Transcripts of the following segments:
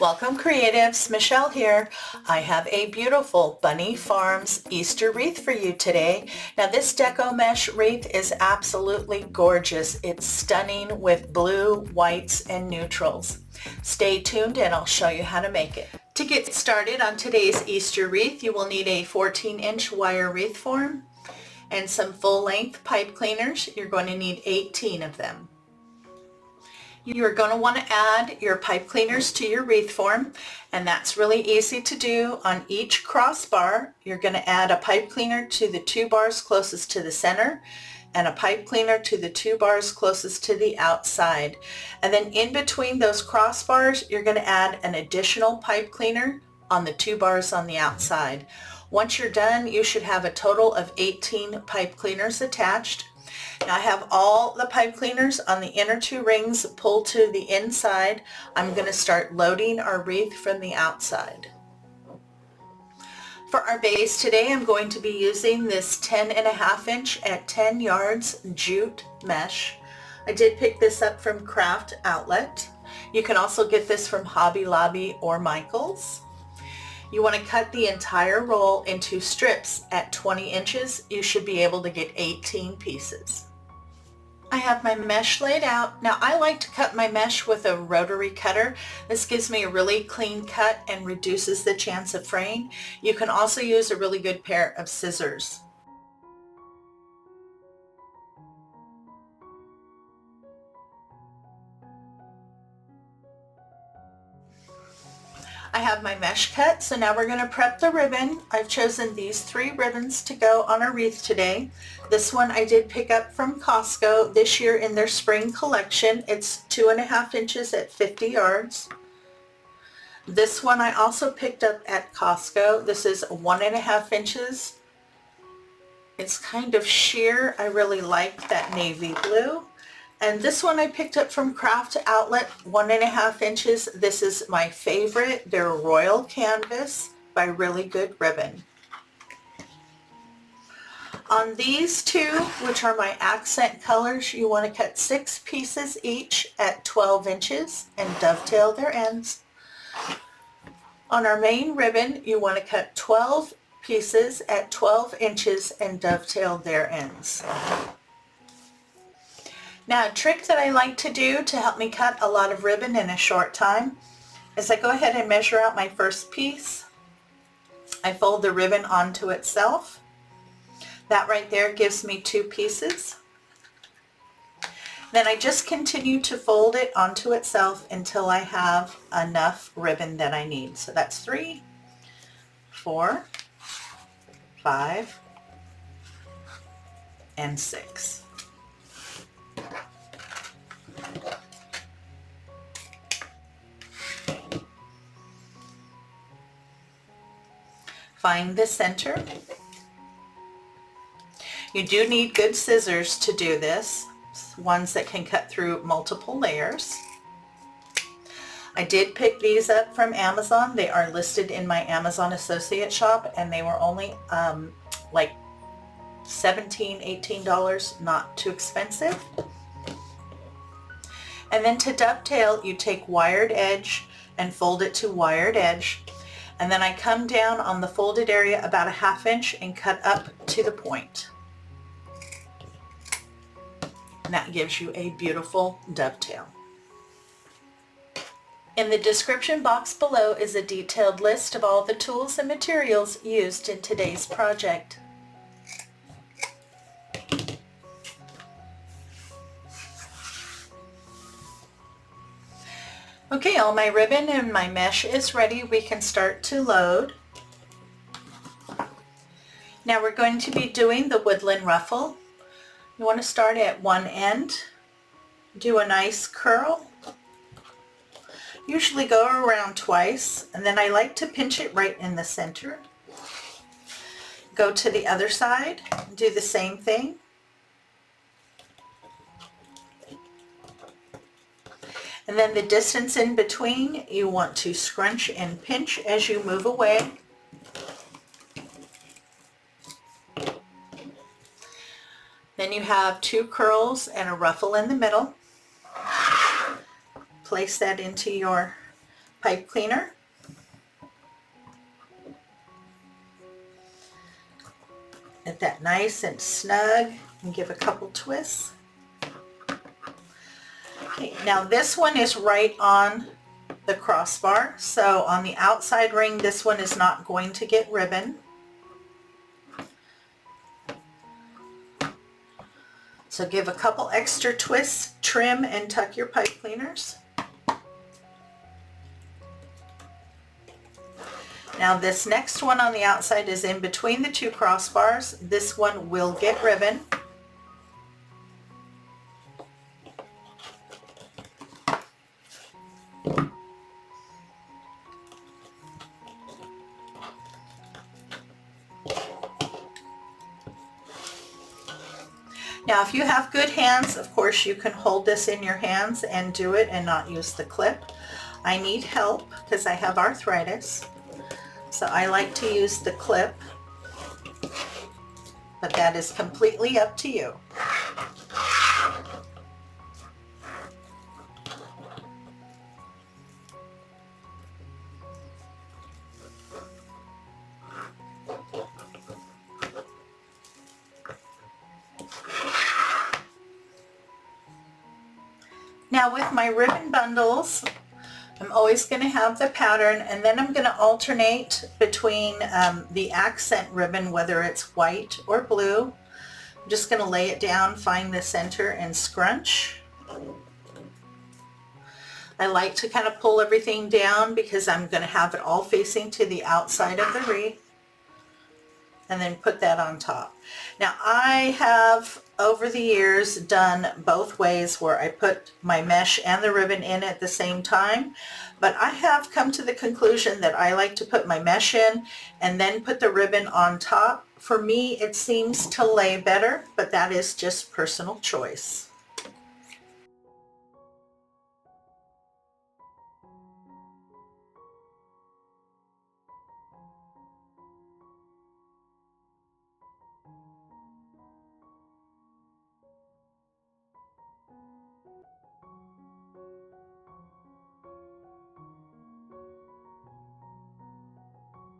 Welcome creatives, Michelle here. I have a beautiful Bunny Farms Easter wreath for you today. Now this Deco Mesh wreath is absolutely gorgeous. It's stunning with blue, whites, and neutrals. Stay tuned and I'll show you how to make it. To get started on today's Easter wreath, you will need a 14-inch wire wreath form and some full-length pipe cleaners. You're going to need 18 of them. You're going to want to add your pipe cleaners to your wreath form, and that's really easy to do. On each crossbar, you're going to add a pipe cleaner to the two bars closest to the center and a pipe cleaner to the two bars closest to the outside. And then in between those crossbars, you're going to add an additional pipe cleaner on the two bars on the outside. Once you're done, you should have a total of 18 pipe cleaners attached. Now I have all the pipe cleaners on the inner two rings pulled to the inside. I'm going to start loading our wreath from the outside. For our base today, I'm going to be using this 10.5 inch at 10 yards jute mesh. I did pick this up from Craft Outlet. You can also get this from Hobby Lobby or Michael's. You want to cut the entire roll into strips at 20 inches. You should be able to get 18 pieces. I have my mesh laid out. Now I like to cut my mesh with a rotary cutter. This gives me a really clean cut and reduces the chance of fraying. You can also use a really good pair of scissors. I have my mesh cut, so now we're going to prep the ribbon. I've chosen these 3 ribbons to go on our wreath today. This one I did pick up from Costco this year in their spring collection. It's 2.5 inches at 50 yards. This one I also picked up at Costco. This is 1.5 inches. It's kind of sheer. I really like that navy blue. And this one I picked up from Craft Outlet, 1.5 inches. This is my favorite. They're Royal Canvas by Really Good Ribbon. On these two, which are my accent colors, you want to cut 6 pieces each at 12 inches and dovetail their ends. On our main ribbon, you want to cut 12 pieces at 12 inches and dovetail their ends. Now a trick that I like to do to help me cut a lot of ribbon in a short time is I go ahead and measure out my first piece. I fold the ribbon onto itself. That right there gives me 2 pieces. Then I just continue to fold it onto itself until I have enough ribbon that I need. So that's 3, 4, 5, and 6. Find the center. You do need good scissors to do this, ones that can cut through multiple layers. I did pick these up from Amazon. They are listed in my Amazon associate shop and they were only like $17, $18, not too expensive. And then to dovetail, you take wired edge and fold it to wired edge. And then I come down on the folded area about 1/2 inch and cut up to the point. And that gives you a beautiful dovetail. In the description box below is a detailed list of all the tools and materials used in today's project. Okay, all my ribbon and my mesh is ready. We can start to load. Now we're going to be doing the woodland ruffle. You want to start at one end, do a nice curl, usually go around twice, and then I like to pinch it right in the center. Go to the other side, do the same thing. And then the distance in between, you want to scrunch and pinch as you move away. Then you have 2 curls and a ruffle in the middle. Place that into your pipe cleaner. Get that nice and snug and give a couple twists. Okay, now this one is right on the crossbar, so on the outside ring this one is not going to get ribbon. So give a couple extra twists, trim and tuck your pipe cleaners. Now this next one on the outside is in between the two crossbars. This one will get ribbon. Now if you have good hands, of course you can hold this in your hands and do it and not use the clip. I need help because I have arthritis, so I like to use the clip, but that is completely up to you. Now with my ribbon bundles, I'm always going to have the pattern, and then I'm going to alternate between the accent ribbon, whether it's white or blue. I'm just going to lay it down, find the center, and scrunch. I like to kind of pull everything down because I'm going to have it all facing to the outside of the wreath, and then put that on top. Now I have over the years done both ways where I put my mesh and the ribbon in at the same time, but I have come to the conclusion that I like to put my mesh in and then put the ribbon on top. For me it seems to lay better, but that is just personal choice.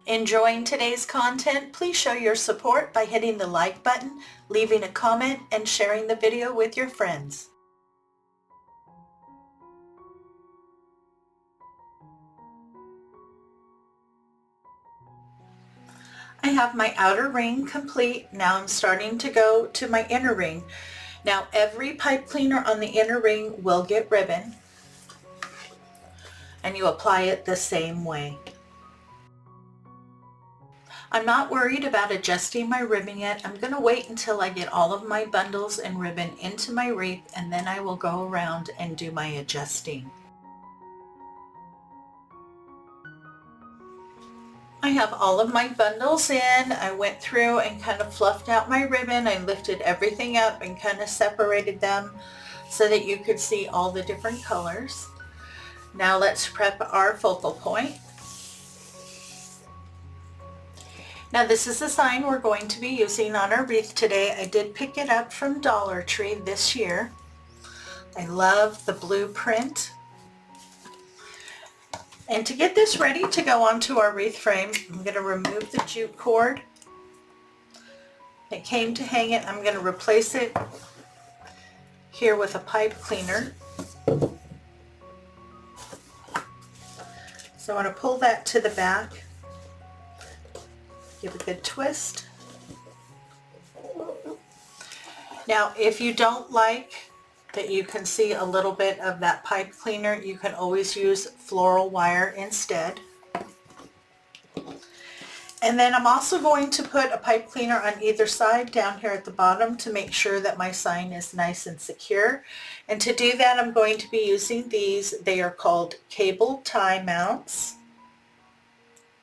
Enjoying today's content? Please show your support by hitting the like button, leaving a comment, and sharing the video with your friends. I have my outer ring complete. Now I'm starting to go to my inner ring. Now every pipe cleaner on the inner ring will get ribbon, and you apply it the same way. I'm not worried about adjusting my ribbon yet. I'm going to wait until I get all of my bundles and ribbon into my wreath, and then I will go around and do my adjusting. I have all of my bundles in. I went through and kind of fluffed out my ribbon. I lifted everything up and kind of separated them so that you could see all the different colors. Now let's prep our focal point. Now this is the sign we're going to be using on our wreath today. I did pick it up from Dollar Tree this year. I love the blue print. And to get this ready to go onto our wreath frame, I'm going to remove the jute cord. It came to hang it. I'm going to replace it here with a pipe cleaner. So I want to pull that to the back. Give a good twist. Now, if you don't like that you can see a little bit of that pipe cleaner, you can always use floral wire instead. And then I'm also going to put a pipe cleaner on either side down here at the bottom to make sure that my sign is nice and secure. And to do that, I'm going to be using these. They are called cable tie mounts.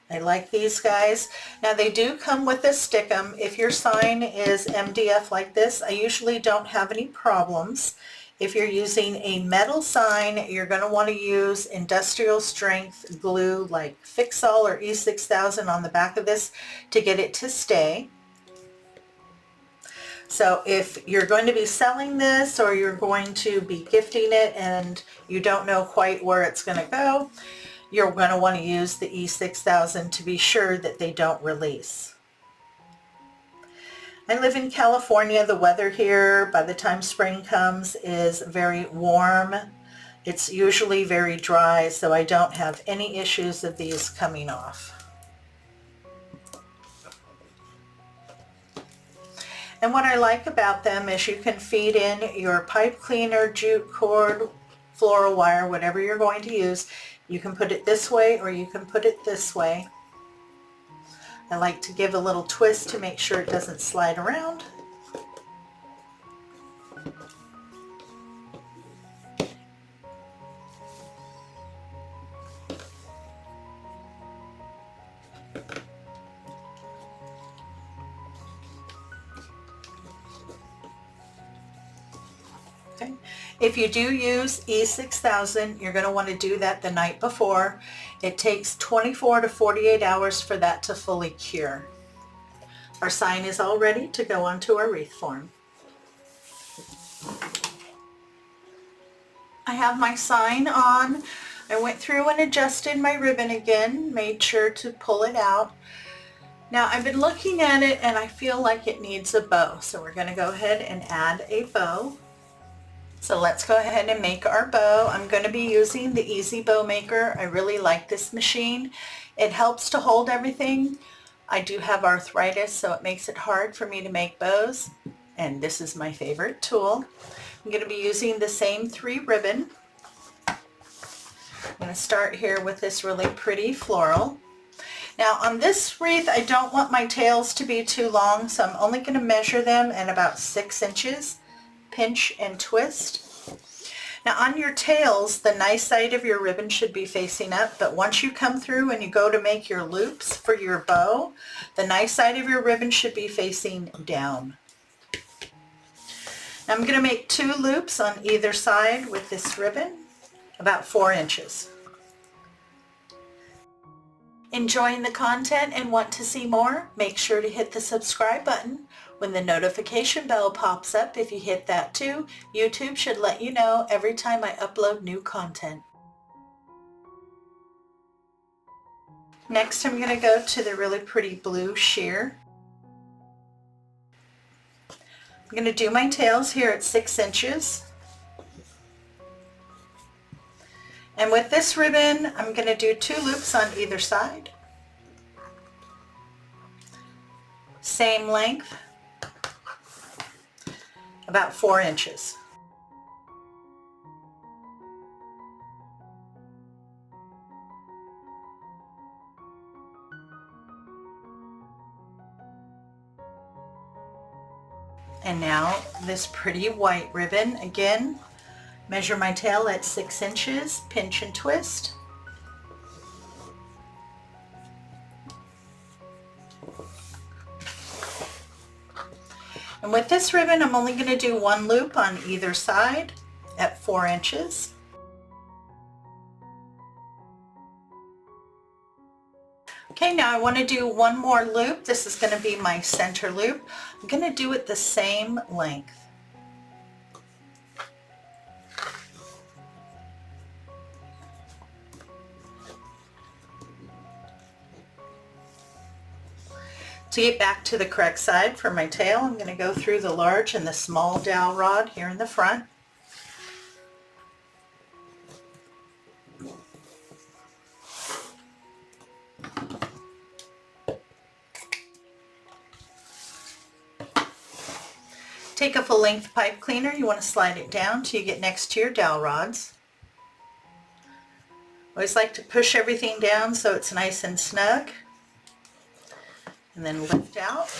I like these guys. Now they do come with a stickum. If your sign is MDF like this, I usually don't have any problems. If you're using a metal sign, you're going to want to use industrial strength glue like Fix-All or E6000 on the back of this to get it to stay. So if you're going to be selling this or you're going to be gifting it and you don't know quite where it's going to go, you're going to want to use the E6000 to be sure that they don't release. I live in California. The weather here, by the time spring comes, is very warm. It's usually very dry, so I don't have any issues of these coming off. And what I like about them is you can feed in your pipe cleaner, jute cord, floral wire, whatever you're going to use. You can put it this way or you can put it this way. I like to give a little twist to make sure it doesn't slide around. Okay. If you do use E6000, you're going to want to do that the night before. It takes 24 to 48 hours for that to fully cure. Our sign is all ready to go onto our wreath form. I have my sign on. I went through and adjusted my ribbon again, made sure to pull it out. Now I've been looking at it and I feel like it needs a bow, so we're going to go ahead and add a bow. So let's go ahead and make our bow. I'm going to be using the Easy Bow Maker. I really like this machine. It helps to hold everything. I do have arthritis, so it makes it hard for me to make bows, and this is my favorite tool. I'm going to be using the same 3 ribbon. I'm going to start here with this really pretty floral. Now on this wreath, I don't want my tails to be too long, so I'm only going to measure them at about 6 inches. Pinch and twist. Now on your tails, the nice side of your ribbon should be facing up, but once you come through and you go to make your loops for your bow, the nice side of your ribbon should be facing down. Now I'm going to make 2 loops on either side with this ribbon, about 4 inches. Enjoying the content and want to see more? Make sure to hit the subscribe button. When the notification bell pops up, if you hit that too, YouTube should let you know every time I upload new content. Next, I'm going to go to the really pretty blue sheer. I'm going to do my tails here at 6 inches. And with this ribbon, I'm going to do 2 loops on either side. Same length, about 4 inches. And now this pretty white ribbon, again, measure my tail at 6 inches, pinch and twist. And with this ribbon, I'm only going to do 1 loop on either side at 4 inches. Okay, now I want to do 1 more loop. This is going to be my center loop. I'm going to do it the same length. To get back to the correct side for my tail, I'm going to go through the large and the small dowel rod here in the front. Take a full length pipe cleaner. You want to slide it down till you get next to your dowel rods. I always like to push everything down so it's nice and snug. And then lift out.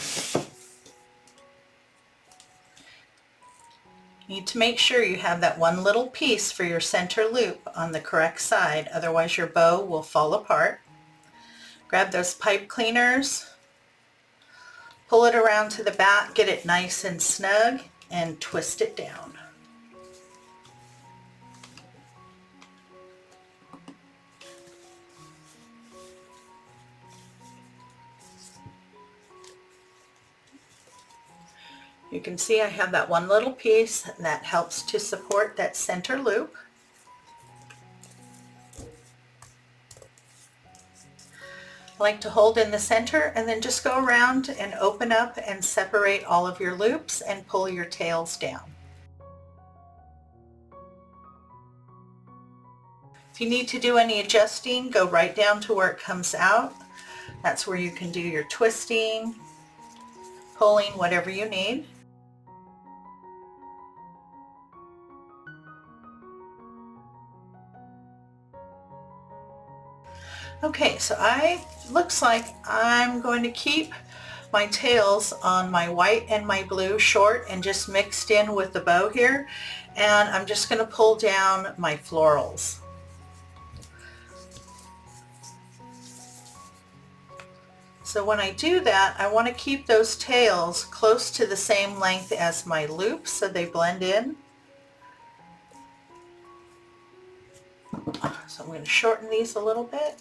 You need to make sure you have that 1 little piece for your center loop on the correct side, otherwise your bow will fall apart. Grab those pipe cleaners, pull it around to the back, get it nice and snug, and twist it down. You can see I have that 1 little piece that helps to support that center loop. I like to hold in the center and then just go around and open up and separate all of your loops and pull your tails down. If you need to do any adjusting, go right down to where it comes out. That's where you can do your twisting, pulling, whatever you need. Okay, so looks like I'm going to keep my tails on my white and my blue short and just mixed in with the bow here, and I'm just going to pull down my florals. So when I do that, I want to keep those tails close to the same length as my loops so they blend in. So I'm going to shorten these a little bit.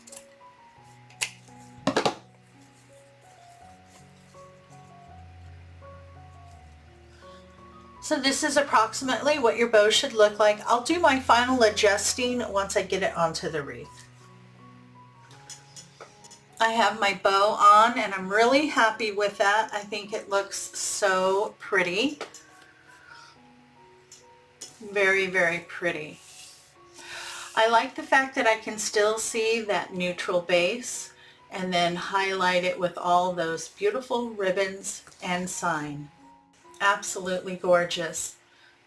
So this is approximately what your bow should look like. I'll do my final adjusting once I get it onto the wreath. I have my bow on and I'm really happy with that. I think it looks so pretty. Very, very pretty. I like the fact that I can still see that neutral base and then highlight it with all those beautiful ribbons and sign. Absolutely gorgeous.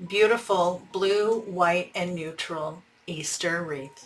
Beautiful blue, white, and neutral Easter wreath.